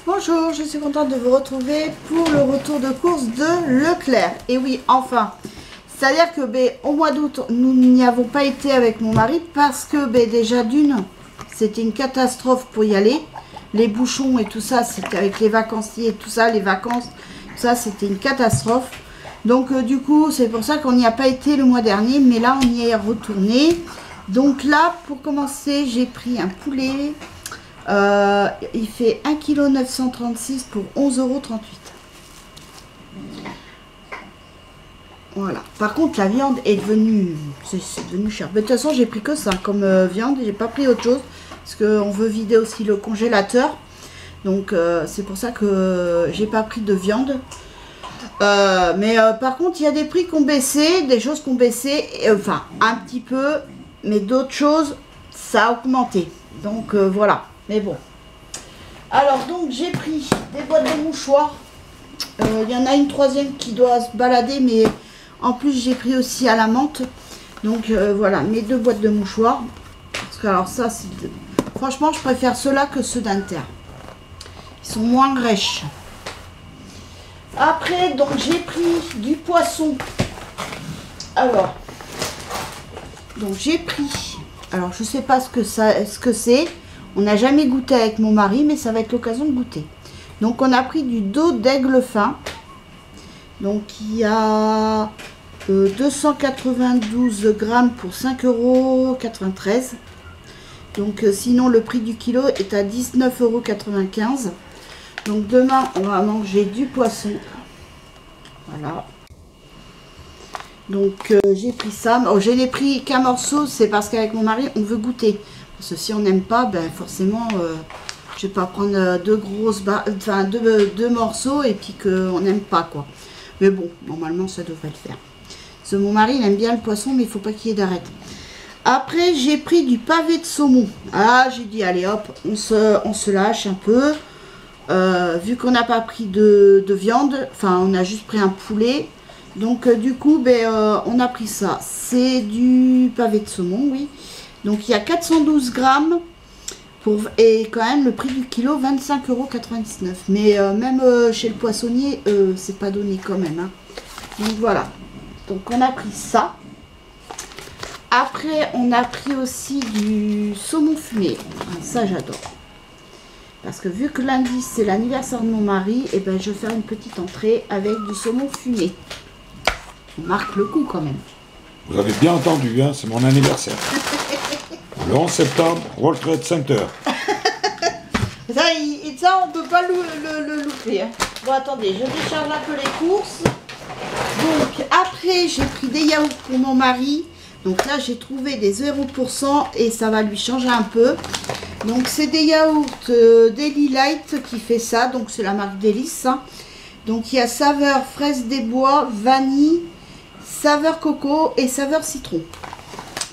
Bonjour, je suis contente de vous retrouver pour le retour de course de Leclerc. Et oui, enfin, c'est-à-dire que au mois d'août, nous n'y avons pas été avec mon mari parce que déjà d'une, c'était une catastrophe pour y aller. Les bouchons et tout ça, c'était avec les vacanciers et tout ça, les vacances, tout ça, c'était une catastrophe. Donc du coup, c'est pour ça qu'on n'y a pas été le mois dernier, mais là, on y est retourné. Donc là, pour commencer, j'ai pris un poulet. Il fait 1,936 kg pour 11,38 €. Voilà. Par contre, la viande est devenue, c'est devenu cher. Mais de toute façon, j'ai pris que ça comme viande. J'ai pas pris autre chose parce qu'on veut vider aussi le congélateur. Donc c'est pour ça que j'ai pas pris de viande. Mais par contre, il y a des prix qui ont baissé, des choses qui ont baissé, enfin un petit peu, mais d'autres choses, ça a augmenté. Donc voilà. Mais bon. Alors donc j'ai pris des boîtes de mouchoirs. Il y en a une troisième qui doit se balader, mais en plus j'ai pris aussi à la menthe. Donc voilà, mes deux boîtes de mouchoirs. Parce que alors ça, franchement, je préfère ceux-là que ceux d'Inter. Ils sont moins rêches. Après, donc j'ai pris du poisson. Alors, donc j'ai pris. Alors je sais pas ce que c'est. On n'a jamais goûté avec mon mari, mais ça va être l'occasion de goûter. Donc, on a pris du dos d'aigle fin. Donc, il y a 292 grammes pour 5,93 €. Donc, sinon, le prix du kilo est à 19,95 €. Donc, demain, on va manger du poisson. Voilà. Donc, j'ai pris ça. Oh, je n'ai pris qu'un morceau, c'est parce qu'avec mon mari, on veut goûter. Parce que si on n'aime pas, ben forcément, je vais pas prendre deux morceaux et puis qu'on n'aime pas, quoi. Mais bon, normalement, ça devrait le faire. Parce que mon mari, il aime bien le poisson, mais il faut pas qu'il y ait d'arête. Après, j'ai pris du pavé de saumon. Ah, j'ai dit, allez hop, on se lâche un peu. Vu qu'on n'a pas pris de viande, enfin, on a juste pris un poulet. Donc, du coup, on a pris ça. C'est du pavé de saumon, oui. Donc, il y a 412 grammes et quand même le prix du kilo, 25,99 €. Mais même chez le poissonnier, c'est pas donné quand même. Hein. Donc, voilà. Donc, on a pris ça. Après, on a pris aussi du saumon fumé. Ça, j'adore. Parce que vu que lundi, c'est l'anniversaire de mon mari, et ben, je vais faire une petite entrée avec du saumon fumé. On marque le coup quand même. Vous avez bien entendu, hein, c'est mon anniversaire. Le 11 septembre, World Trade Center. Ça, on ne peut pas le louper. Hein. Bon, attendez, je décharge un peu les courses. Donc, après, j'ai pris des yaourts pour mon mari. Donc là, j'ai trouvé des 0% et ça va lui changer un peu. Donc, c'est des yaourts Daily Light qui fait ça. Donc, c'est la marque Délice. Hein. Donc, il y a saveur fraise des bois, vanille, saveur coco et saveur citron.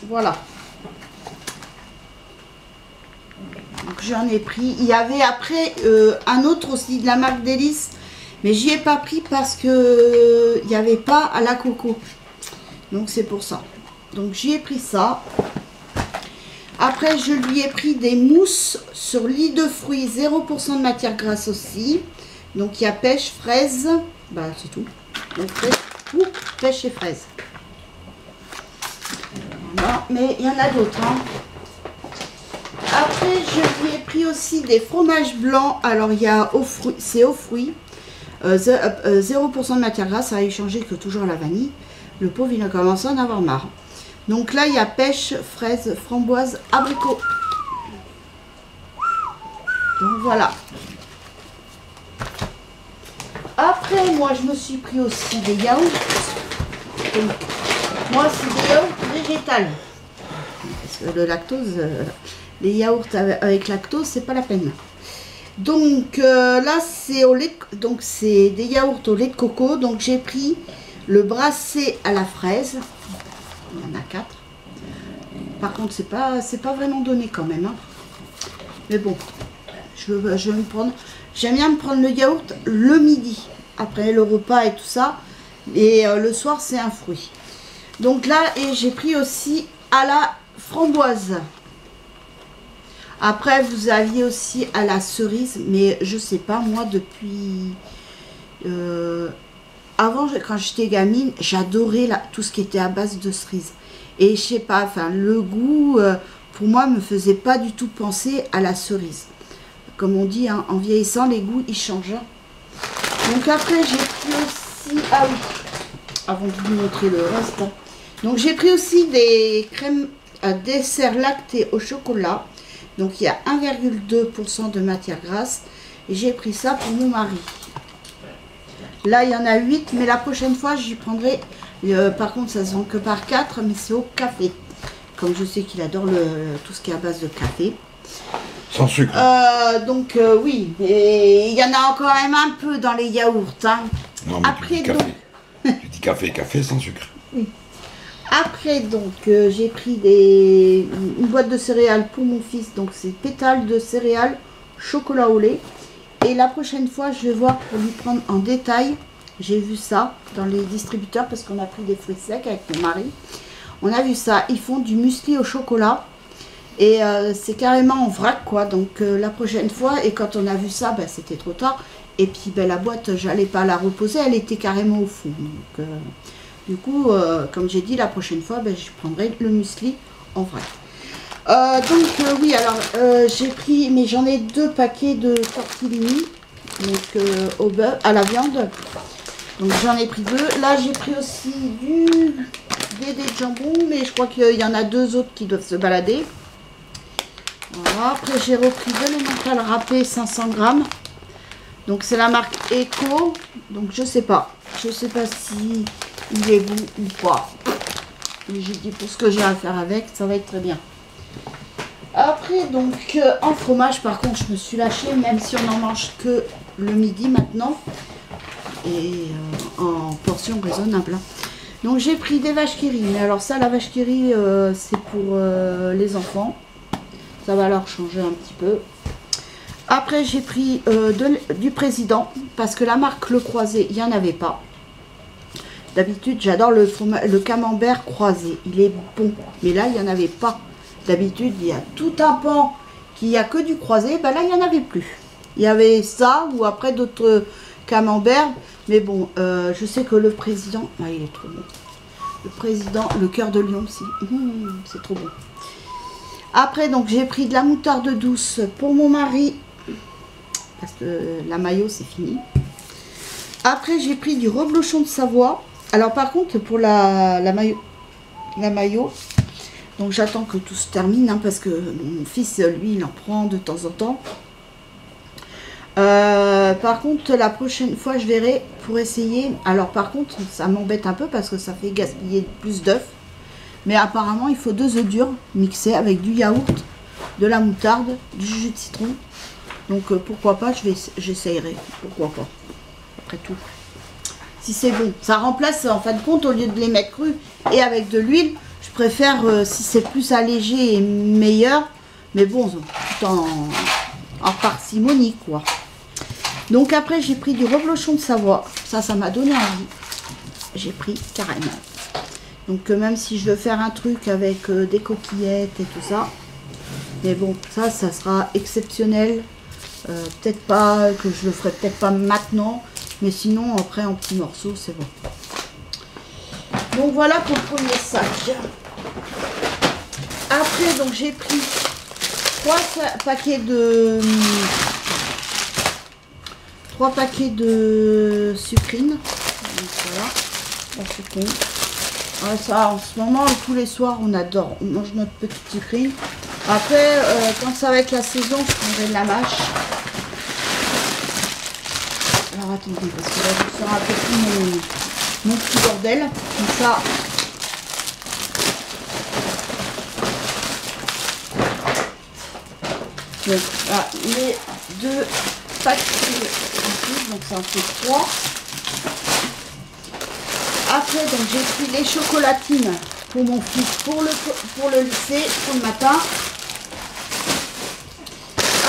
Voilà. Donc j'en ai pris. Il y avait après un autre aussi de la marque Délice, mais j'y ai pas pris parce que il n'y avait pas à la coco. Donc c'est pour ça. Donc j'y ai pris ça. Après je lui ai pris des mousses sur lit de fruits, 0% de matière grasse aussi. Donc il y a pêche, fraise, bah c'est tout. Donc pêche et fraise. Voilà. Mais il y en a d'autres. Hein. Après, je lui ai pris aussi des fromages blancs. Alors, il y a c'est aux fruits. 0% de matière grasse, ça a échangé que toujours la vanille. Le pauvre, il a commencé à en avoir marre. Donc là, il y a pêche, fraise, framboise, abricot. Donc voilà. Après, moi, je me suis pris aussi des yaourts. Donc, moi, c'est des yaourts végétales. Parce que le lactose... les yaourts avec lactose, c'est pas la peine. Donc là, c'est au lait donc c'est des yaourts au lait de coco. Donc j'ai pris le brassé à la fraise. Il y en a 4. Par contre, c'est pas vraiment donné quand même. Hein. Mais bon, je vais me prendre. J'aime bien me prendre le yaourt le midi après le repas et tout ça. Et le soir, c'est un fruit. Donc là, et j'ai pris aussi à la framboise. Après, vous aviez aussi à la cerise, mais je sais pas, moi, depuis... avant, quand j'étais gamine, j'adorais tout ce qui était à base de cerise. Et je sais pas, enfin, le goût, pour moi, me faisait pas du tout penser à la cerise. Comme on dit, hein, en vieillissant, les goûts, ils changent. Donc après, j'ai pris aussi... Ah oui, avant de vous montrer le reste. Hein. Donc j'ai pris aussi des crèmes à dessert lacté au chocolat. Donc il y a 1,2% de matière grasse. Et j'ai pris ça pour mon mari. Là, il y en a 8, mais la prochaine fois, j'y prendrai... par contre, ça se vend que par 4, mais c'est au café. Comme je sais qu'il adore tout ce qui est à base de café. Sans sucre. Donc oui, et il y en a quand même un peu dans les yaourts. Hein. Non, mais après, tu dis café. Tu dis café, café sans sucre. Oui. Après, donc, j'ai pris une boîte de céréales pour mon fils. Donc, c'est pétales de céréales, chocolat au lait. Et la prochaine fois, je vais voir pour lui prendre en détail. J'ai vu ça dans les distributeurs parce qu'on a pris des fruits secs avec mon mari. On a vu ça. Ils font du muesli au chocolat. Et c'est carrément en vrac, quoi. Donc, la prochaine fois, et quand on a vu ça, ben, c'était trop tard. Et puis, ben, la boîte, j'allais pas la reposer. Elle était carrément au fond. Donc, du coup, comme j'ai dit, la prochaine fois, ben, je prendrai le muesli en vrac. Oui, alors, j'ai pris, mais j'en ai 2 paquets de tortellini, donc au beurre, à la viande. Donc, j'en ai pris 2. Là, j'ai pris aussi des de jambon, mais je crois qu'il y en a 2 autres qui doivent se balader. Voilà. Après, j'ai repris de l'emmental râpé 500 grammes. Donc, c'est la marque Eco. Donc, je sais pas. Je sais pas si il est bon ou pas. Mais j'ai dit pour ce que j'ai à faire avec, ça va être très bien. Après, donc, en fromage, par contre, je me suis lâchée, même si on n'en mange que le midi maintenant. Et en portion raisonnable. Donc, j'ai pris des vaches qui rient. Mais alors ça, la vache qui rit, c'est pour les enfants. Ça va leur changer un petit peu. Après, j'ai pris du président. Parce que la marque Le Croisé, il n'y en avait pas. D'habitude, j'adore le camembert croisé. Il est bon. Mais là, il n'y en avait pas. D'habitude, il y a tout un pan qui n'y a que du croisé. Ben là, il n'y en avait plus. Il y avait ça ou après d'autres camemberts. Mais bon, je sais que le président... Ah, il est trop bon. Le président, le cœur de lion aussi. C'est trop bon. Après, donc, j'ai pris de la moutarde douce pour mon mari. Parce que la mayo, c'est fini. Après, j'ai pris du reblochon de Savoie. Alors, par contre, pour la mayo, donc j'attends que tout se termine, hein, parce que mon fils, lui, il en prend de temps en temps. Par contre, la prochaine fois, je verrai pour essayer. Alors, par contre, ça m'embête un peu parce que ça fait gaspiller plus d'œufs. Mais apparemment, il faut 2 œufs durs mixés avec du yaourt, de la moutarde, du jus de citron. Donc, pourquoi pas, j'essayerai. Pourquoi pas. Après tout. Si c'est bon. Ça remplace, en fin de compte, au lieu de les mettre crus et avec de l'huile, je préfère, si c'est plus allégé et meilleur. Mais bon, tout en parcimonie, quoi. Donc après, j'ai pris du reblochon de Savoie. Ça m'a donné envie. J'ai pris carrément. Donc même si je veux faire un truc avec des coquillettes et tout ça. Mais bon, ça sera exceptionnel. Peut-être pas, que je le ferai peut-être pas maintenant. Mais sinon, après, en petits morceaux, c'est bon. Donc voilà pour le premier sac. Après, donc j'ai pris 3 paquets de sucrine. Donc voilà, la sucrine. Ah, ça, en ce moment, tous les soirs, on adore. On mange notre petite sucrine. Après, quand ça va être la saison, je prendrai de la mâche. Alors attendez, parce que là, je sors un peu plus mon petit bordel. Comme ça. Donc, là, les 2 paquets, donc ça en fait 3. Après, donc j'ai pris les chocolatines pour mon fils, pour le lycée, pour le matin.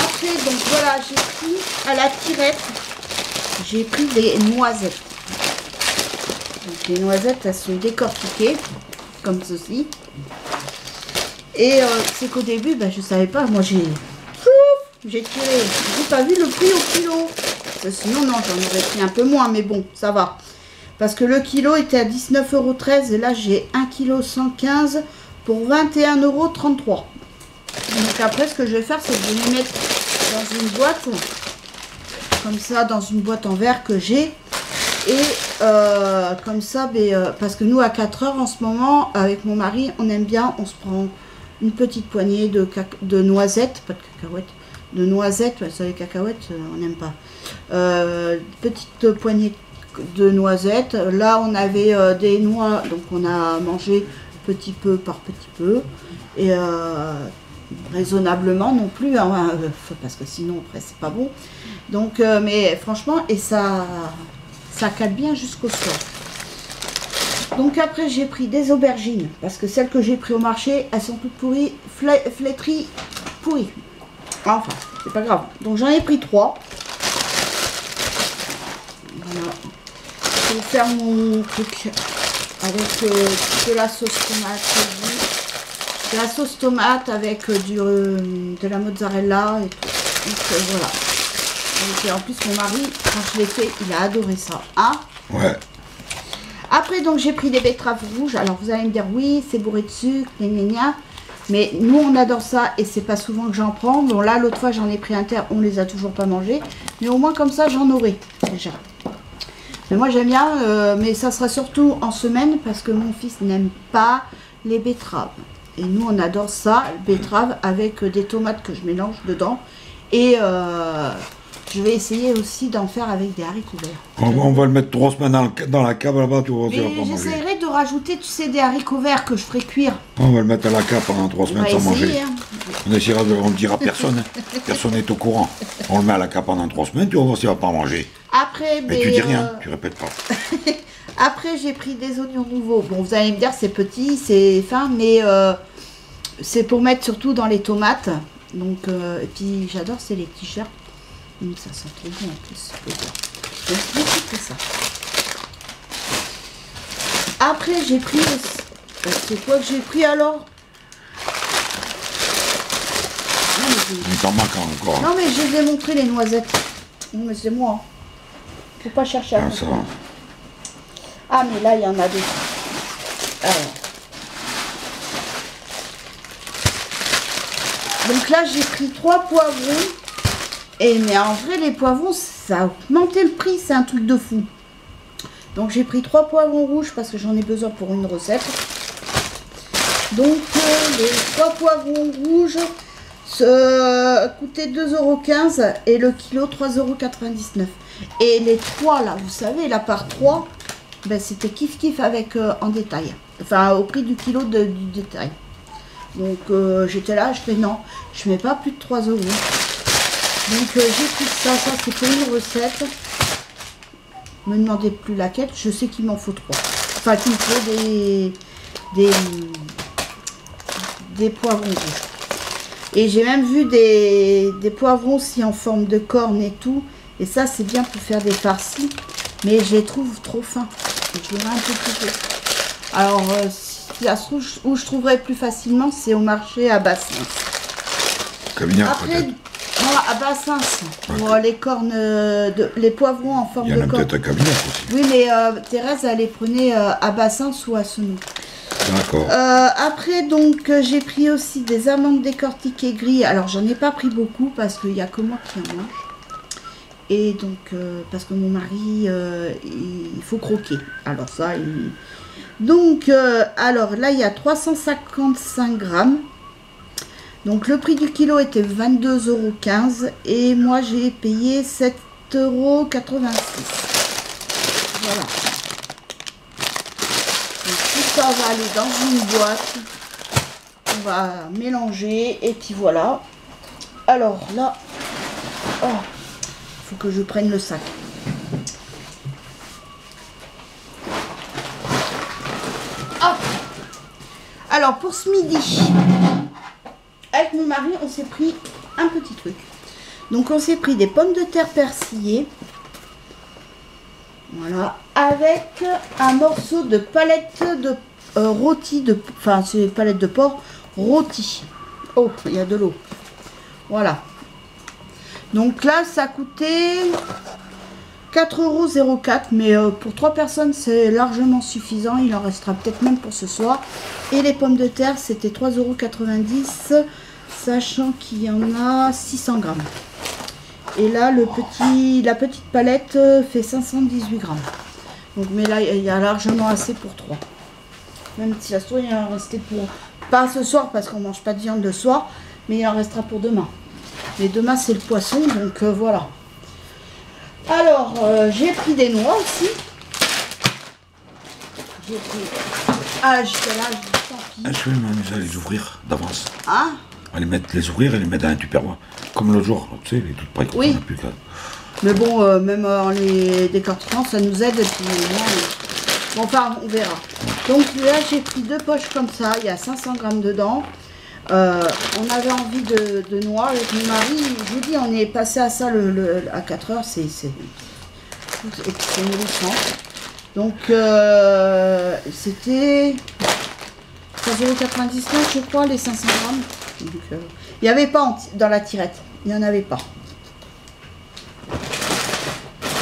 Après, donc voilà, j'ai pris à la tirette, j'ai pris des noisettes. Donc les noisettes, elles sont décortiquées, comme ceci. Et c'est qu'au début, ben, je savais pas, moi J'ai tiré. J'ai pas vu le prix au kilo. Sinon, non, j'en aurais pris un peu moins, mais bon, ça va. Parce que le kilo était à 19,13 € et là, j'ai 1,115 kg pour 21,33 €. Donc après, ce que je vais faire, c'est que je vais les mettre dans une boîte. Comme ça, dans une boîte en verre que j'ai. Et comme ça, parce que nous, à 4 heures en ce moment, avec mon mari, on aime bien, on se prend une petite poignée de noisettes, pas de cacahuètes. De noisettes, ouais, ça les cacahuètes, on n'aime pas. Petite poignée de noisettes. Là, on avait des noix, donc on a mangé petit peu par petit peu. Et raisonnablement non plus, hein, parce que sinon, après, c'est pas bon. Donc, mais franchement, et ça cale bien jusqu'au soir. Donc après, j'ai pris des aubergines, parce que celles que j'ai pris au marché, elles sont toutes pourries, flétries, pourries. Enfin, c'est pas grave. Donc j'en ai pris 3. Voilà. Je vais faire mon truc avec de la sauce tomate. De la sauce tomate avec de la mozzarella et tout. Donc voilà. Et en plus, mon mari, quand je l'ai fait, il a adoré ça. Hein? Ouais. Après, donc j'ai pris des betteraves rouges. Alors vous allez me dire, oui, c'est bourré de sucre, gna gna gna. Mais nous, on adore ça et c'est pas souvent que j'en prends. Bon, là, l'autre fois, j'en ai pris un terre, on les a toujours pas mangés. Mais au moins, comme ça, j'en aurai déjà. Mais moi, j'aime bien, mais ça sera surtout en semaine parce que mon fils n'aime pas les betteraves. Et nous, on adore ça, betterave avec des tomates que je mélange dedans. Et je vais essayer aussi d'en faire avec des haricots verts. On va le mettre 3 semaines dans la cave là-bas, tu vas pas manger. J'essaierai de rajouter, tu sais, des haricots verts que je ferai cuire. On va le mettre à la cave pendant 3 semaines sans manger. Hein. On ne dira personne. Hein. Personne n'est au courant. On le met à la cave pendant 3 semaines, tu vas voir s'il va pas manger. Après, mais tu dis rien, tu répètes pas. Après, j'ai pris des oignons nouveaux. Bon, vous allez me dire, c'est petit, c'est fin, mais c'est pour mettre surtout dans les tomates. Donc, et puis, j'adore, c'est les t-shirts. Ça sent trop bon en plus. Donc, j'ai pris ça. Après, j'ai pris... C'est quoi que j'ai pris alors? Il t'en manque encore. Non, mais je les ai montré les noisettes. Non, mais c'est moi. Faut pas chercher à comprendre. Ah, mais là, il y en a des. Alors. Donc là, j'ai pris 3 poivrons. Mais en vrai, les poivrons, ça a augmenté le prix. C'est un truc de fou. Donc, j'ai pris 3 poivrons rouges parce que j'en ai besoin pour une recette. Donc, les 3 poivrons rouges coûtaient 2,15 € et le kilo 3,99 €. Et les 3 là, vous savez, la part 3, ben, c'était kiff avec en détail. Enfin, au prix du kilo du détail. Donc, j'étais là, je fais non, je mets pas plus de 3 €. Donc, j'ai pris ça c'est pour une recette. Me demandez plus laquelle, je sais qu'il m'en faut 3. Enfin, qu'il me faut des poivrons rouges. Et j'ai même vu des poivrons aussi en forme de corne et tout. Et ça, c'est bien pour faire des farcis. Mais je les trouve trop fins. Je les mets un peu plus peu. Alors, où je trouverais plus facilement, c'est au marché à Bassins. Après, voilà, à Bassins, pour les cornes, les poivrons en forme de corne. Il y en a peut-être à Cabinet aussi. Oui, mais Thérèse, elle les prenait à Bassins ou à Senou. D'accord. Après, donc, j'ai pris aussi des amandes décortiquées gris. Alors, j'en ai pas pris beaucoup parce qu'il n'y a que moi qui en mange. Et donc, parce que mon mari, il faut croquer. Alors ça, donc, alors là, il y a 355 grammes. Donc, le prix du kilo était 22,15 € et moi, j'ai payé 7,86 €. Voilà. Donc, tout ça va aller dans une boîte. On va mélanger et puis voilà. Alors là, oh, faut que je prenne le sac. Hop. Alors pour ce midi, avec mon mari, on s'est pris un petit truc. Donc on s'est pris des pommes de terre persillées. Voilà, avec un morceau de palette de rôti, enfin c'est palette de porc rôti. Oh, il y a de l'eau. Voilà. Donc là, ça coûtait 4,04 €, mais pour 3 personnes, c'est largement suffisant. Il en restera peut-être même pour ce soir. Et les pommes de terre, c'était 3,90 €, sachant qu'il y en a 600 grammes. Et là, la petite palette fait 518 grammes. Donc, mais là, il y a largement assez pour 3. Même si ça se trouve, il en restait pour... Pas ce soir, parce qu'on ne mange pas de viande le soir, mais il en restera pour demain. Mais demain, c'est le poisson, donc voilà. Alors, j'ai pris des noix aussi. J'ai pris... Ah, jusqu'à là, tant pis. Je vais m'amuser à les ouvrir d'avance. Ah, À les ouvrir et les mettre dans un tupperware. Comme l'autre jour, tu sais, les toutes prêtes. Oui. Mais bon, même en les décortiquant, ça nous aide. Et puis, bon, enfin, on verra. Donc là, j'ai pris 2 poches comme ça. Il y a 500 grammes dedans. On avait envie de noix avec mon mari. Je vous dis, on est passé à ça à 4 heures. C'est nourrissant. Donc, c'était 3,99 €, je crois, les 500 grammes. Donc, il n'y avait pas dans la tirette. Il n'y en avait pas.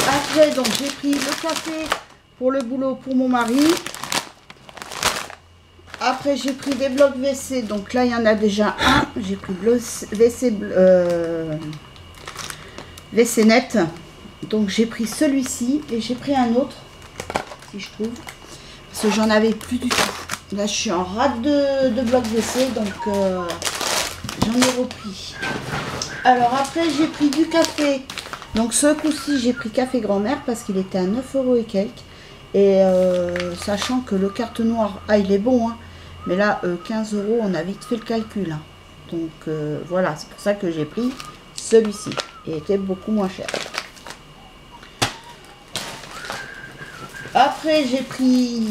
Après, donc, j'ai pris le café pour le boulot pour mon mari. Après, j'ai pris des blocs WC. Donc là, il y en a déjà un. J'ai pris WC net. Donc, j'ai pris celui-ci. Et j'ai pris un autre, si je trouve. Parce que j'en avais plus du tout. Là, je suis en rate de blocs WC. Donc, j'en ai repris. Alors, après, j'ai pris du café. Donc, ce coup-ci, j'ai pris café grand-mère parce qu'il était à 9 € et quelques. Et sachant que le carte noir, il est bon, hein. Mais là, 15 €, on a vite fait le calcul. Hein. Donc voilà, c'est pour ça que j'ai pris celui-ci. Il était beaucoup moins cher. Après, j'ai pris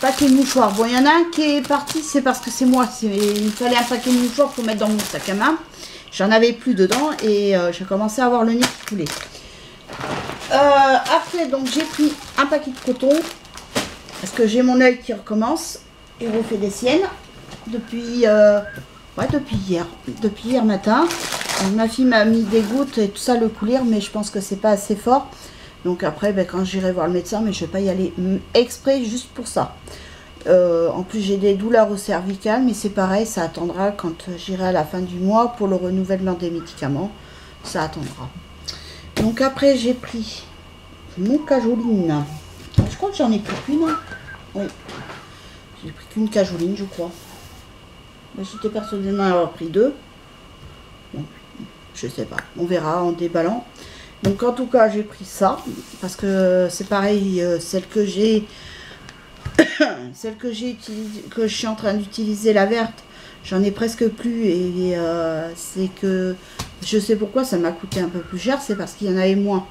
paquet de mouchoirs. Bon, il y en a un qui est parti, c'est parce que c'est moi. Il me fallait un paquet de mouchoirs pour mettre dans mon sac à main. J'en avais plus dedans et j'ai commencé à avoir le nez qui coulait. Après, donc, j'ai pris un paquet de coton parce que j'ai mon œil qui recommence et refait des siennes depuis hier matin. Donc, ma fille m'a mis des gouttes et tout ça, le coulir, mais je pense que c'est pas assez fort. Donc après, quand j'irai voir le médecin, mais je vais pas y aller exprès juste pour ça. En plus, j'ai des douleurs au cervical, mais c'est pareil, ça attendra quand j'irai à la fin du mois pour le renouvellement des médicaments. Ça attendra. Donc après, j'ai pris mon cajoline. Je crois que j'en ai pris qu'une. Oui. J'ai pris qu'une cajoline, je crois. J'étais persuadée d'en avoir pris 2. Bon, je sais pas. On verra en déballant. Donc en tout cas, j'ai pris ça. Parce que c'est pareil, celle que j'ai utilisée, que je suis en train d'utiliser, la verte, j'en ai presque plus. Et c'est que je sais pourquoi ça m'a coûté un peu plus cher. C'est parce qu'il y en avait moins.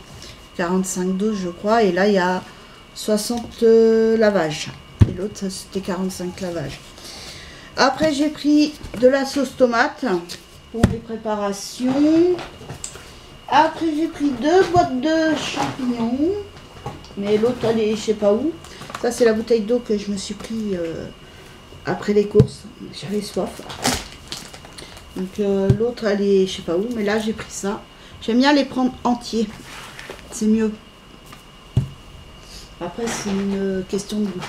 45 doses, je crois. Et là, il y a 60 lavages. Et l'autre, c'était 45 lavages. Après, j'ai pris de la sauce tomate pour les préparations. Après, j'ai pris 2 boîtes de champignons. Mais l'autre, elle est je sais pas où. Ça, c'est la bouteille d'eau que je me suis pris après les courses. J'avais soif. Donc, l'autre, elle est je sais pas où. Mais là, j'ai pris ça. J'aime bien les prendre entiers. C'est mieux. Après, c'est une question de goût.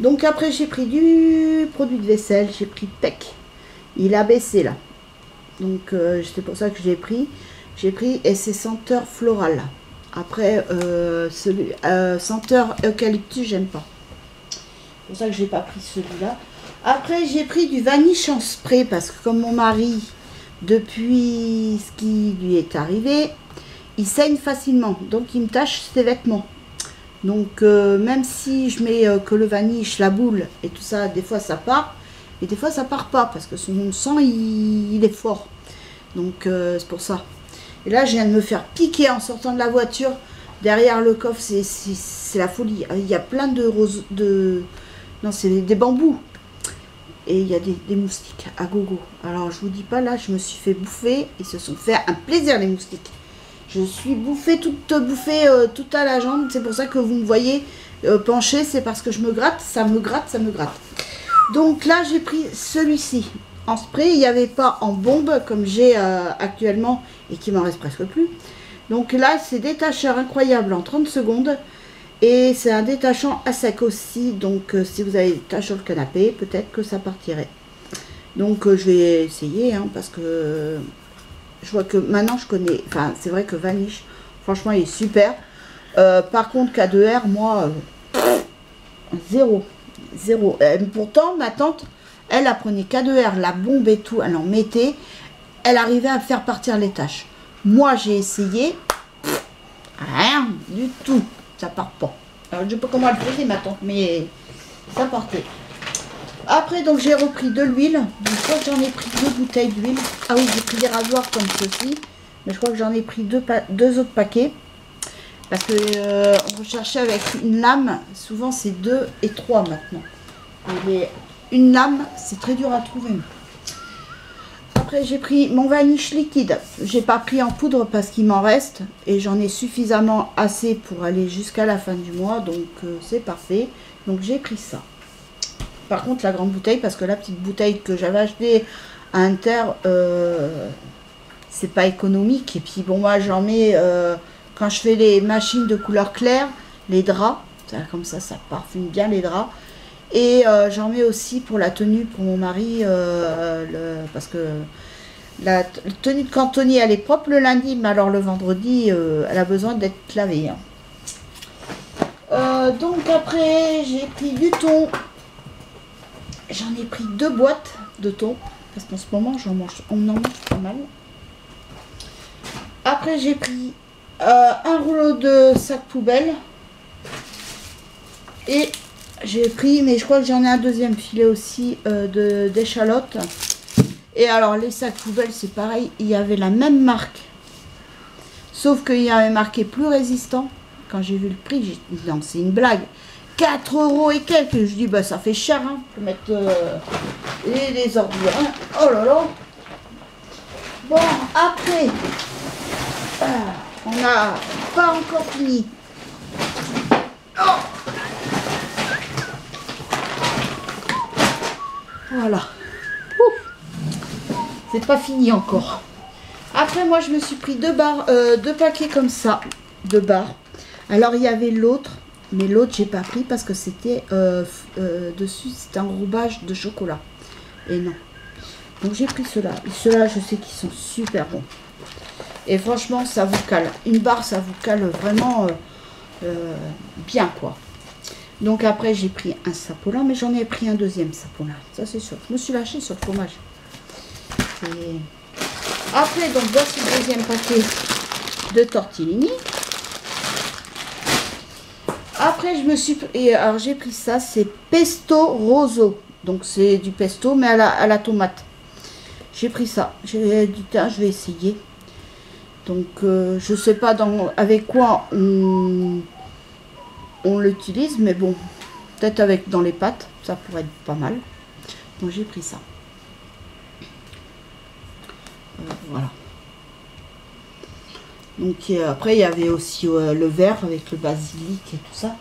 Donc après, j'ai pris du produit de vaisselle. J'ai pris PEC. Il a baissé là. Donc c'est pour ça que j'ai pris. J'ai pris et c'est senteur florale. Après, senteur eucalyptus, j'aime pas. C'est pour ça que j'ai pas pris celui-là. Après, j'ai pris du vaniche en spray parce que comme mon mari, depuis ce qui lui est arrivé, il saigne facilement. Donc il me tache ses vêtements. Donc même si je mets que le vaniche, la boule et tout ça, des fois ça part. Et des fois ça part pas parce que son sang il est fort. Donc c'est pour ça. Et là je viens de me faire piquer en sortant de la voiture. Derrière le coffre, c'est la folie. Il y a plein de roses, non c'est des bambous. Et il y a des moustiques à gogo. Alors je vous dis pas, là je me suis fait bouffer. Ils se sont fait un plaisir les moustiques. Je suis bouffée, toute à la jambe. C'est pour ça que vous me voyez pencher. C'est parce que je me gratte, ça me gratte, ça me gratte. Donc là, j'ai pris celui-ci. en spray, il n'y avait pas en bombe comme j'ai actuellement et qui m'en reste presque plus. Donc là, c'est détacheur incroyable en 30 secondes. Et c'est un détachant à sec aussi. Donc si vous avez des taches sur le canapé, peut-être que ça partirait. Donc je vais essayer hein, parce que je vois que maintenant je connais. Enfin, c'est vrai que Vanish, franchement, il est super. Par contre, K2R, moi, zéro. Zéro. Pourtant, ma tante, elle apprenait K2R, la bombe et tout, elle en mettait. Elle arrivait à faire partir les taches. Moi, j'ai essayé. Rien du tout. Ça part pas. Alors, je sais pas comment elle faisait, ma tante, mais ça partait. Après, donc, j'ai repris de l'huile. Je crois que j'en ai pris 2 bouteilles d'huile. Ah oui, j'ai pris des rasoirs comme ceci. Mais je crois que j'en ai pris deux autres paquets. Parce que on recherchait avec une lame. Souvent, c'est 2 et 3 maintenant. Mais une lame, c'est très dur à trouver. Après, j'ai pris mon Vanish liquide. J'ai pas pris en poudre parce qu'il m'en reste. Et j'en ai suffisamment assez pour aller jusqu'à la fin du mois. Donc, c'est parfait. Donc, j'ai pris ça. Par contre, la grande bouteille, parce que la petite bouteille que j'avais achetée à Inter, c'est pas économique. Et puis, bon, moi, j'en mets quand je fais les machines de couleur claire, les draps. Comme ça parfume bien les draps. Et j'en mets aussi pour la tenue pour mon mari, parce que la tenue de cantonnier, elle est propre le lundi, mais alors le vendredi, elle a besoin d'être lavée. Hein. Donc après, j'ai pris du thon. J'en ai pris 2 boîtes de thon, parce qu'en ce moment, on en mange pas mal. Après, j'ai pris un rouleau de sac poubelle. Et j'ai pris, mais je crois que j'en ai un deuxième filet aussi d'échalotes. Et alors, les sacs poubelles, c'est pareil. Il y avait la même marque. Sauf qu'il y avait marqué plus résistant. Quand j'ai vu le prix, j'ai dit non, c'est une blague. 4 € et quelques. Je dis, bah ça fait cher, hein, pour mettre les ordures. Hein. Oh là là. Bon, après, on n'a pas encore fini. Oh. Voilà. C'est pas fini encore. Après, moi, je me suis pris 2 paquets comme ça. 2 barres. Alors, il y avait l'autre. Mais l'autre, j'ai pas pris parce que c'était dessus, c'était un enrobage de chocolat. Et non. Donc, j'ai pris ceux-là. Et ceux-là, je sais qu'ils sont super bons. Et franchement, ça vous cale. Une barre, ça vous cale vraiment bien, quoi. Donc après, j'ai pris un saponin, mais j'en ai pris un deuxième saponin. Ça, c'est sûr. Je me suis lâchée sur le fromage. Et... Après, donc, voici le deuxième paquet de tortellini. Après, je me suis... Et alors, j'ai pris ça, c'est pesto rosso. Donc, c'est du pesto, mais à la tomate. J'ai pris ça. J'ai dit, tiens, je vais essayer. Donc, je sais pas avec quoi on l'utilise, mais bon, peut-être avec dans les pâtes, ça pourrait être pas mal. Donc j'ai pris ça. Voilà. Donc après il y avait aussi le verre avec le basilic et tout ça.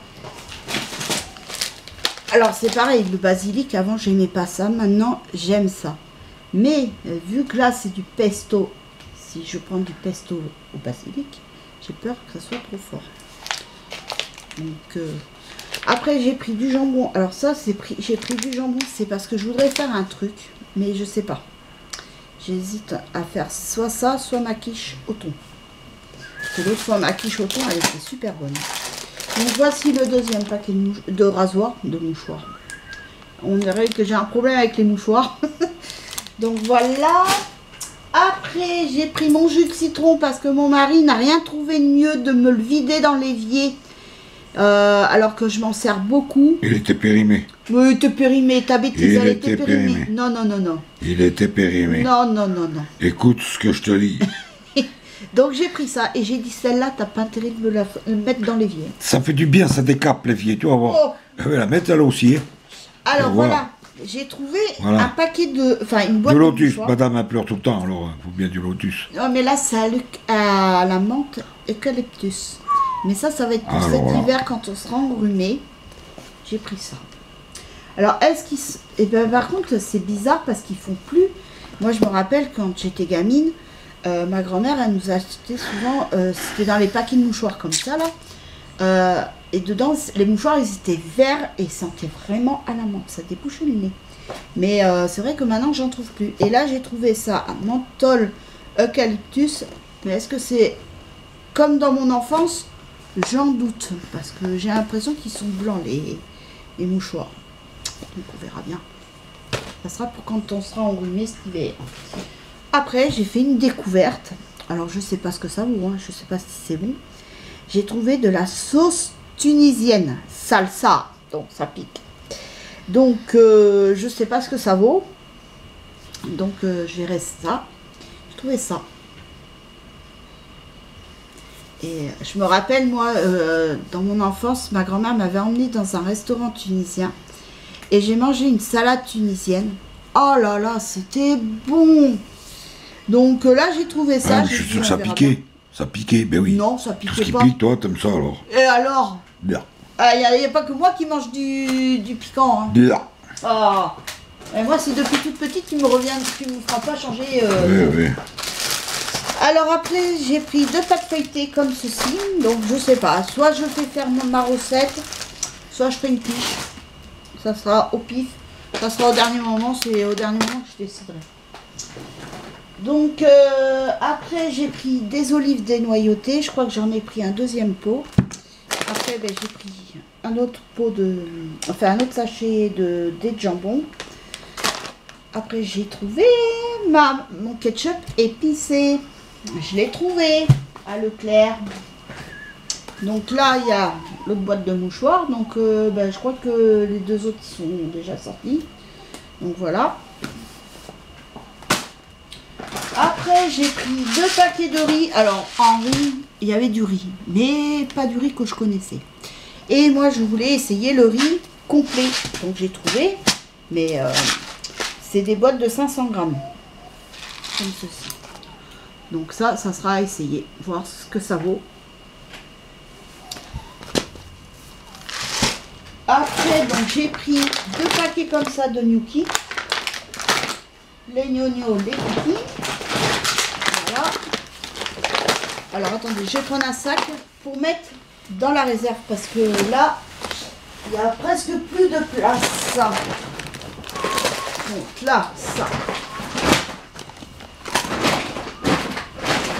Alors c'est pareil, le basilic, avant j'aimais pas ça, maintenant j'aime ça. Mais vu que là c'est du pesto, si je prends du pesto au basilic, j'ai peur que ça soit trop fort. Donc après j'ai pris du jambon. Alors ça j'ai pris du jambon, c'est parce que je voudrais faire un truc, mais je sais pas. J'hésite à faire soit ça, soit ma quiche au thon. Parce que l'autre fois ma quiche au thon, elle était super bonne. Donc voici le deuxième paquet de rasoirs, de mouchoirs. On dirait que j'ai un problème avec les mouchoirs. Donc voilà. Après j'ai pris mon jus de citron parce que mon mari n'a rien trouvé de mieux de me le vider dans l'évier. Alors que je m'en sers beaucoup. Il était périmé. Oui, il était périmé. Ta bêtise, elle était périmée. Non, non, non, non. Il était périmé. Non, non, non, non. Écoute ce que je te dis. Donc j'ai pris ça et j'ai dit, celle-là, t'as pas intérêt de me la mettre dans l'évier. Ça fait du bien, ça décape l'évier, tu vas voir. Oh. Je vais la mettre là aussi. Hein. Alors voilà, j'ai trouvé un paquet de... Enfin, une boîte de lotus. De Madame, elle pleure tout le temps, alors il faut bien du lotus. Non, mais là, c'est à la menthe eucalyptus. Mais ça va être pour cet hiver quand on sera enrhumé. J'ai pris ça. Alors, est-ce qu'ils... Et ben, par contre, c'est bizarre parce qu'ils font plus. Moi, je me rappelle quand j'étais gamine, ma grand-mère, elle nous achetait souvent... c'était dans les paquets de mouchoirs comme ça, là. Et dedans, les mouchoirs, ils étaient verts et sentaient vraiment à la menthe. Ça débouchait le nez. Mais c'est vrai que maintenant, j'en trouve plus. Et là, j'ai trouvé ça, un menthol eucalyptus. Mais est-ce que c'est comme dans mon enfance? J'en doute. Parce que j'ai l'impression qu'ils sont blancs, les mouchoirs. Donc, on verra bien. Ça sera pour quand on sera enrhumé cet hiver. Après, j'ai fait une découverte. Alors, je sais pas ce que ça vaut. Hein. Je sais pas si c'est bon. J'ai trouvé de la sauce tunisienne. Salsa. Donc, ça pique. Donc, je sais pas ce que ça vaut. Donc, je verrai ça. J'ai trouvé ça. Et je me rappelle, moi, dans mon enfance, ma grand-mère m'avait emmenée dans un restaurant tunisien. Et j'ai mangé une salade tunisienne. Oh là là, c'était bon. Donc là, j'ai trouvé ça. Je suis sûr que ça piquait. Ça piquait, ben oui. Non, ça piquait pas. Tout ce qui pique, toi, t'aimes ça alors. Et alors? Bien. Il n'y a pas que moi qui mange du piquant. Hein. Bien. Oh. Et moi, c'est depuis toute petite qui me fera pas changer. Oui, oui. Alors après, j'ai pris 2 pâtes feuilletées comme ceci. Donc, je sais pas. Soit je fais faire ma recette, soit je fais une quiche. Ça sera au pif. Ça sera au dernier moment. C'est au dernier moment que je déciderai. Donc, après, j'ai pris des olives dénoyautées. Je crois que j'en ai pris un deuxième pot. Après, ben, j'ai pris un autre pot un autre sachet de dés de jambon. Après, j'ai trouvé mon ketchup épicé. Je l'ai trouvé à Leclerc. Donc là, il y a l'autre boîte de mouchoirs. Donc, ben, je crois que les 2 autres sont déjà sortis. Donc, voilà. Après, j'ai pris 2 paquets de riz. Alors, en riz, il y avait du riz. Mais pas du riz que je connaissais. Et moi, je voulais essayer le riz complet. Donc, j'ai trouvé. Mais c'est des boîtes de 500 grammes. Comme ceci. Donc ça sera à essayer. Voir ce que ça vaut. Après, donc j'ai pris 2 paquets comme ça de gnocchi. Les gnognos, les cookies. Voilà. Alors attendez, je vais prendre un sac pour mettre dans la réserve parce que là, il n'y a presque plus de place. Donc là, ça.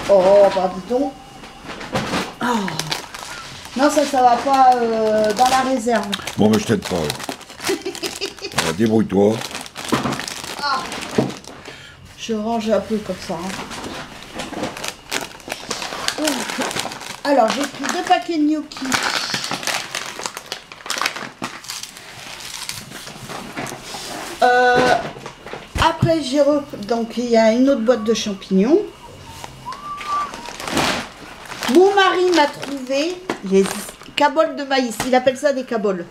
Oh, bah dis donc. Oh. Non, ça va pas dans la réserve. Bon, mais je t'aide pas. Débrouille-toi. Ah. Je range un peu comme ça. Hein. Alors, j'ai pris 2 paquets de gnocchi. Après, donc il y a une autre boîte de champignons. Mon mari m'a trouvé les caboles de maïs. Il appelle ça des caboles.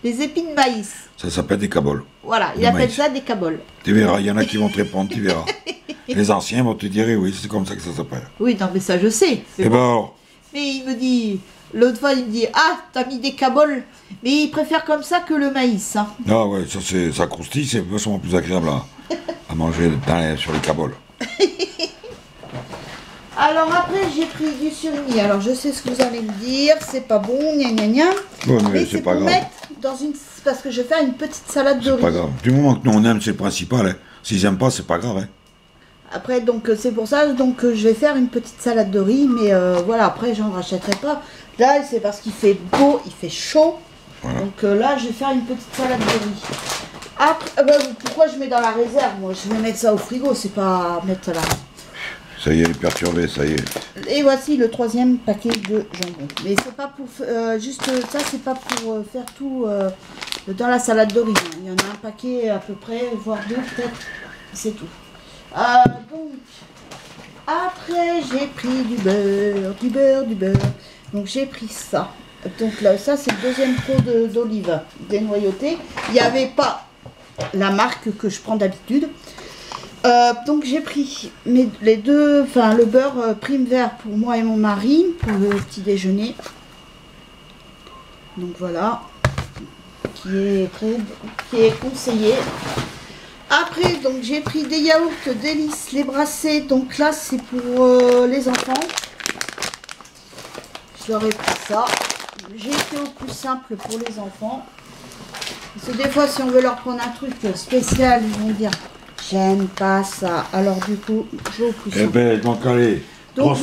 Les épines de maïs. Ça s'appelle des caboles. Voilà, il appelle ça des caboles. Tu verras, il y en a qui vont te répondre, tu verras. Les anciens vont te dire, oui, c'est comme ça que ça s'appelle. Oui, non, mais ça, je sais. Et ben alors. Mais il me dit, l'autre fois, il me dit, ah, t'as mis des caboles. Mais il préfère comme ça que le maïs. Hein. Ah ouais, ça croustille, c'est vachement plus agréable à manger sur les caboles. Alors après, j'ai pris du surimi. Alors je sais ce que vous allez me dire, c'est pas bon, gna gna gna. Ouais, mais c'est pas grave. Mettre dans une... Parce que je vais faire une petite salade de riz. C'est pas grave. Du moment que nous on aime, c'est le principal. Hein. S'ils n'aiment pas, c'est pas grave. Hein. Après, donc c'est pour ça donc je vais faire une petite salade de riz. Mais voilà, après, j'en rachèterai pas. Là, c'est parce qu'il fait beau, il fait chaud. Voilà. Donc là, je vais faire une petite salade de riz. Après, pourquoi je mets dans la réserve? Moi, je vais mettre ça au frigo, c'est pas mettre là. Ça y est, elle est perturbée, ça y est. Et voici le 3e paquet de jambon. Mais c'est pas pour juste ça, c'est pas pour faire tout dans la salade de riz. Il y en a un paquet à peu près, voire 2 peut-être. C'est tout. Donc après j'ai pris du beurre. Donc j'ai pris ça. Donc là, ça c'est le 2e pot d'olive dénoyautée. Il n'y avait pas la marque que je prends d'habitude. Donc j'ai pris le beurre prime vert pour moi et mon mari pour le petit déjeuner. Donc voilà. qui est conseillé. Après, donc j'ai pris des yaourts délices, les brassés. Donc là, c'est pour les enfants. Je leur ai pris ça. J'ai été au plus simple pour les enfants. Parce que des fois, si on veut leur prendre un truc spécial, ils vont dire j'aime pas ça. Alors du coup, je vais au plus simple. Eh ben, donc allez. Donc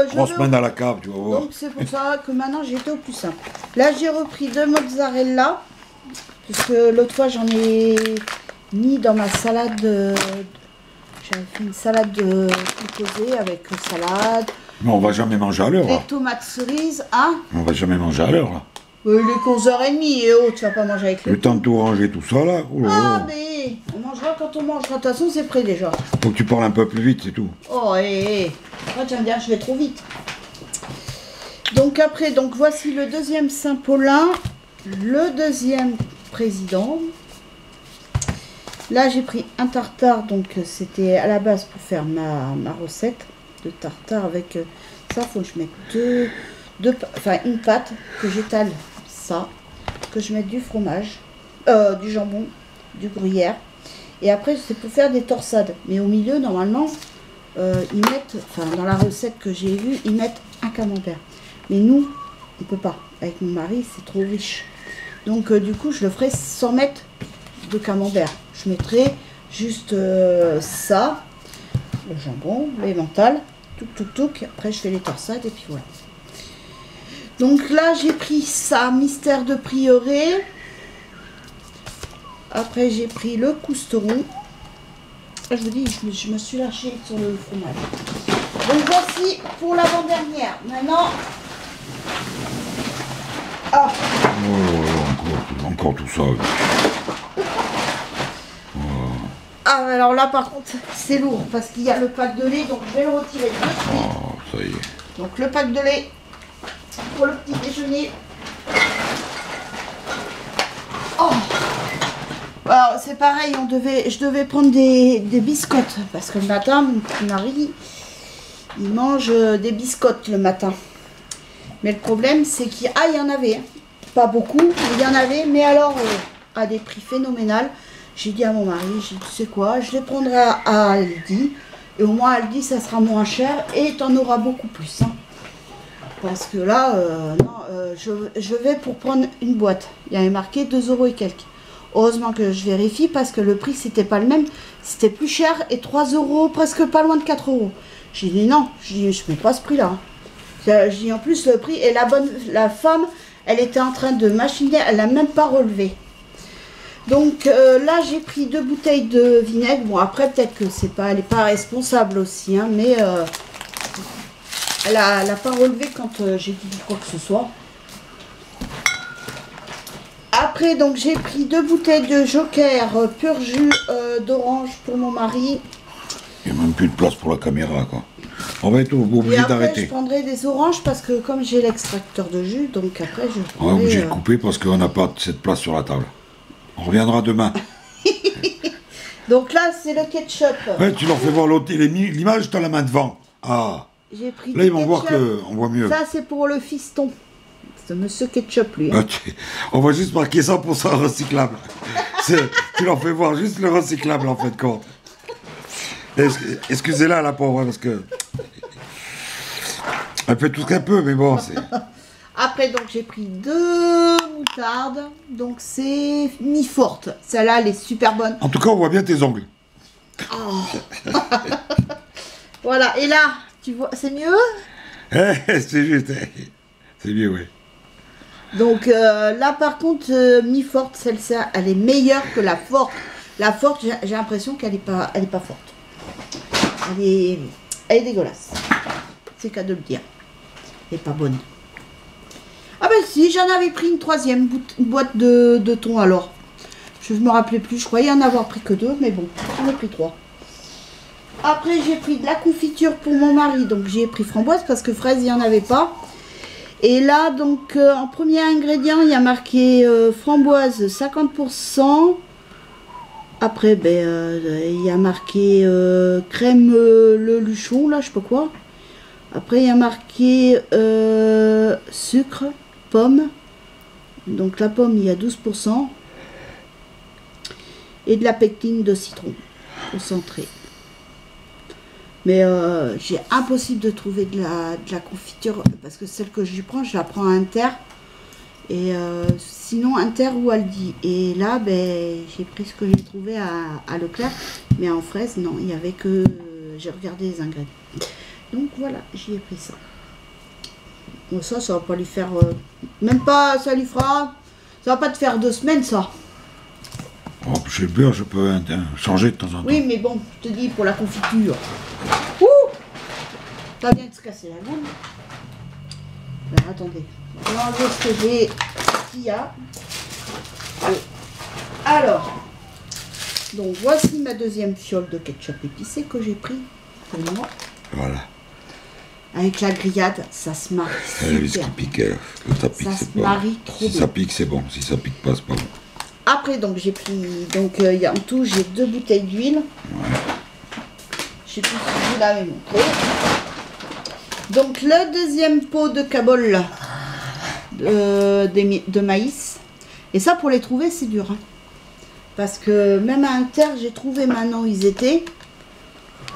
trois semaines à la cave, tu vas voir. Donc c'est pour ça que maintenant j'ai été au plus simple. Là, j'ai repris 2 mozzarella. Parce que l'autre fois, j'en ai mis dans ma salade. J'avais fait une salade composée avec salade. Mais on va jamais manger à l'heure. Les tomates cerises, hein. On va jamais manger à l'heure. Il est 11h30 et oh, tu vas pas manger avec le temps de tout ranger, tout ça là. Oh là ah, là. mais on mangera quand on mangera. De toute façon, c'est prêt déjà. Faut que tu parles un peu plus vite, c'est tout. Oh, Toi, tu vas me dire, je vais trop vite. Donc après, donc voici le deuxième Saint-Paulin, le deuxième président. Là, j'ai pris un tartare, donc c'était à la base pour faire ma recette de tartare avec ça. Faut que je mette une pâte, que j'étale ça, que je mette du fromage, du jambon, du gruyère. Et après, c'est pour faire des torsades. Mais au milieu, normalement, ils mettent, dans la recette que j'ai vue, ils mettent un camembert. Mais nous, on peut pas. Avec mon mari, c'est trop riche. Donc, du coup, je le ferai sans mettre de camembert. Je mettrai juste ça, le jambon, l'emmental, tout. Après, je fais les torsades et puis voilà. Donc là, j'ai pris ça, mystère de prieuré. Après, j'ai pris le cousteron. Je vous dis, je me suis lâchée sur le fromage. Donc voici pour l'avant-dernière. Maintenant... Ah. Oh, encore tout ça. Ah, alors là, par contre, c'est lourd parce qu'il y a le pack de lait, donc je vais le retirer de suite. Oh, ça y est. Donc le pack de lait pour le petit déjeuner. Oh. Alors c'est pareil, je devais prendre des biscottes parce que le matin, mon petit mari, il mange des biscottes le matin. Mais le problème, c'est qu'il y en avait, pas beaucoup, mais il y en avait, mais alors à des prix phénoménaux. J'ai dit à mon mari, j'ai dit, tu sais quoi, je les prendrai à Aldi, et au moins Aldi, ça sera moins cher, et tu en auras beaucoup plus. Hein. Parce que là, je vais pour prendre une boîte. Il y avait marqué 2 € et quelques. Heureusement que je vérifie, parce que le prix, c'était pas le même, c'était plus cher, et 3 €, presque pas loin de 4 €. J'ai dit non, je mets pas ce prix-là. J'ai dit en plus le prix, et la femme, elle était en train de machiner, elle n'a même pas relevé. Donc là, j'ai pris 2 bouteilles de vinaigre. Bon, après, peut-être que elle n'est pas responsable aussi, hein, mais elle n'a pas relevé quand j'ai dit quoi que ce soit. Après, donc, j'ai pris 2 bouteilles de Joker pur jus d'orange pour mon mari. Il n'y a même plus de place pour la caméra, quoi. On va être obligé d'arrêter. Je prendrai des oranges parce que comme j'ai l'extracteur de jus, donc après, je prendrai... On est obligé de couper parce qu'on n'a pas cette place sur la table. On reviendra demain. Donc là, c'est le ketchup. Ouais, tu leur fais voir l'image, tu as la main devant. Ah. J'ai pris là, ils vont voir qu'on voit mieux. Ça, c'est pour le fiston. C'est monsieur Ketchup, lui. Hein. On va juste marquer 100% recyclable. Tu leur fais voir juste le recyclable, en fait, compte. Excusez-la, la pauvre, parce que... Elle fait tout ce qu'elle peut, mais bon, c'est... Après, donc, j'ai pris 2 moutardes. Donc, c'est mi-forte. Celle-là, elle est super bonne. En tout cas, on voit bien tes ongles. Oh. Voilà. Et là, tu vois, c'est mieux? C'est juste. C'est mieux, oui. Donc, là, par contre, mi-forte, celle-ci, elle est meilleure que la forte. La forte, j'ai l'impression qu'elle n'est pas forte. Elle est dégueulasse. C'est qu'à de le dire. Elle n'est pas bonne. Ah ben si, j'en avais pris une 3e boîte de thon alors. Je ne me rappelais plus, je croyais en avoir pris que 2, mais bon, j'en ai pris 3. Après j'ai pris de la confiture pour mon mari, donc j'ai pris framboise parce que fraise il n'y en avait pas. Et là donc en premier ingrédient il y a marqué framboise 50%. Après il y a marqué crème le luchon là, je sais pas quoi. Après il y a marqué sucre, pomme, Donc la pomme, il y a 12%. Et de la pectine de citron concentrée. Mais j'ai impossible de trouver de la confiture, parce que celle que je prends, je la prends à Inter. Et sinon Inter ou Aldi. Et là, ben, j'ai pris ce que j'ai trouvé à Leclerc. Mais en fraise, non, il n'y avait que... j'ai regardé les ingrédients. Donc voilà, j'y ai pris ça. Bon, ça va pas lui faire... même pas, ça lui fera... Ça va pas te faire 2 semaines, ça. Oh, chez le beurre, je peux changer de temps en temps. Oui, mais bon, je te dis, pour la confiture. Ouh, ça vient de se casser la goule. Alors, attendez. Je vais enlever ce que j'ai, ce qu'il y a. Alors, donc voici ma deuxième fiole de ketchup épicé que j'ai pris pour moi. Voilà. Avec la grillade, ça se marie super. Ce qui pique, ça pique, ça se c'est pas... marie trop Si bien. ça pique, c'est bon. Si ça pique pas, c'est pas bon. Après, donc j'ai pris, donc en tout, j'ai 2 bouteilles d'huile. Ouais. Je sais plus si je vous l'avais montré. Donc le deuxième pot de cabole de maïs. Et ça, pour les trouver, c'est dur. Hein. Parce que même à Inter, j'ai trouvé maintenant où ils étaient.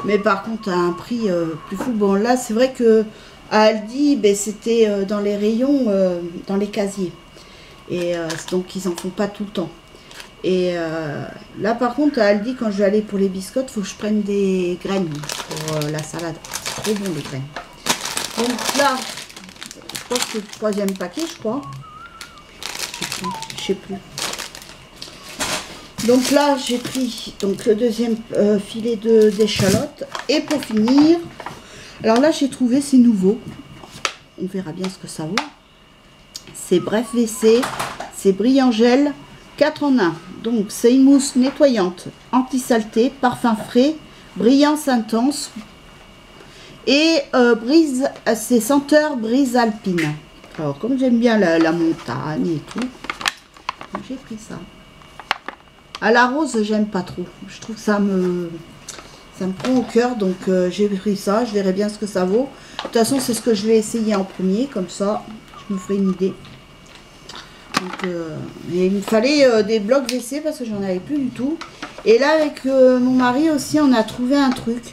Mais par contre, à un prix plus fou. Bon, là, c'est vrai que à Aldi, ben, c'était dans les rayons, dans les casiers. Et donc, ils en font pas tout le temps. Et là, par contre, à Aldi, quand je vais aller pour les biscottes, il faut que je prenne des graines pour la salade. C'est trop bon, les graines. Donc là, je crois que c'est le 3e paquet, je crois. Je sais plus. Donc là, j'ai pris donc, le 2e filet d'échalotes. Et pour finir, alors là, j'ai trouvé, c'est nouveau. On verra bien ce que ça vaut. C'est Bref WC, c'est brillant gel, 4 en 1. Donc c'est une mousse nettoyante, anti-saleté, parfum frais, brillance intense et brise, c'est senteur brise alpine. Alors comme j'aime bien la montagne et tout, j'ai pris ça. À la rose, j'aime pas trop. Je trouve que ça me prend au cœur, donc j'ai pris ça. Je verrai bien ce que ça vaut. De toute façon, c'est ce que je vais essayer en premier, comme ça, je me ferai une idée. Donc, et il me fallait des blocs WC parce que j'en avais plus du tout. Et là, avec mon mari aussi, on a trouvé un truc.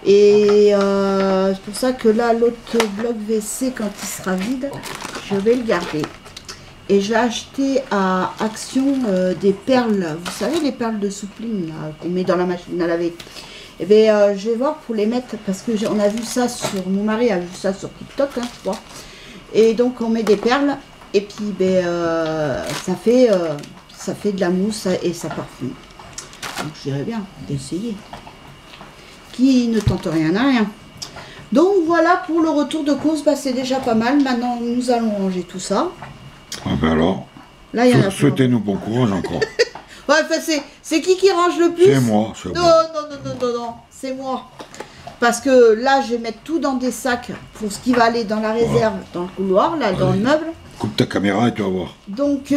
Et c'est pour ça que là, l'autre bloc WC, quand il sera vide, je vais le garder. Et j'ai acheté à Action des perles. Vous savez, les perles de soupline qu'on met dans la machine à laver. Et bien, je vais voir pour les mettre parce que on a vu ça sur... Mon mari a vu ça sur TikTok, hein, je crois. Et donc, on met des perles. Et puis, ben, ça fait de la mousse et ça parfume. Donc, je dirais bien d'essayer. Qui ne tente rien à rien. Donc, voilà pour le retour de course. Bah, c'est déjà pas mal. Maintenant, nous allons ranger tout ça. Ah ben alors, là, souhaitez-nous bon courage encore. Ouais, enfin, c'est qui range le plus? C'est moi. Non, c'est moi. Parce que là, je vais mettre tout dans des sacs pour ce qui va aller dans la réserve, dans le couloir, là, dans le meuble. Coupe ta caméra et tu vas voir. Donc,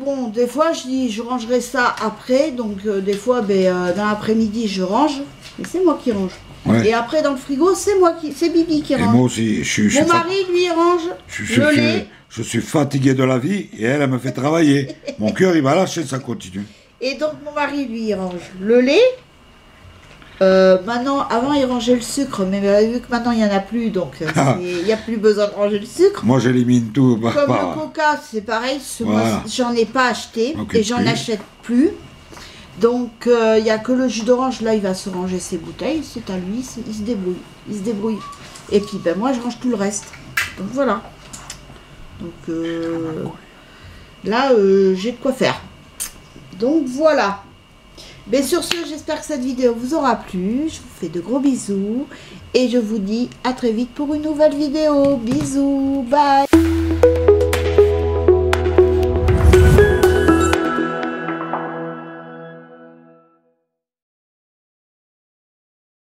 bon, des fois, je dis, je rangerai ça après. Donc, des fois, dans l'après-midi, je range. Mais c'est moi qui range. Ouais. Et après, dans le frigo, c'est Bibi qui range. Et moi aussi, mon mari, lui, il range le lait. Je suis fatigué de la vie et elle me fait travailler. Mon cœur, il va lâcher, ça continue. Et donc, mon mari, lui, il range le lait. Maintenant, avant, il rangeait le sucre, mais vu que maintenant, il n'y en a plus, donc il n'y a plus besoin de ranger le sucre. Moi, j'élimine tout. Comme le coca, c'est pareil. Voilà. J'en ai pas acheté et j'en achète plus. Donc, il n'y a que le jus d'orange. Là, il va se ranger ses bouteilles. C'est à lui, il se débrouille. Il se débrouille. Et puis, ben, moi, je range tout le reste. Donc, voilà. Donc, là, j'ai de quoi faire. Donc, voilà. Mais sur ce, j'espère que cette vidéo vous aura plu. Je vous fais de gros bisous. Et je vous dis à très vite pour une nouvelle vidéo. Bisous. Bye.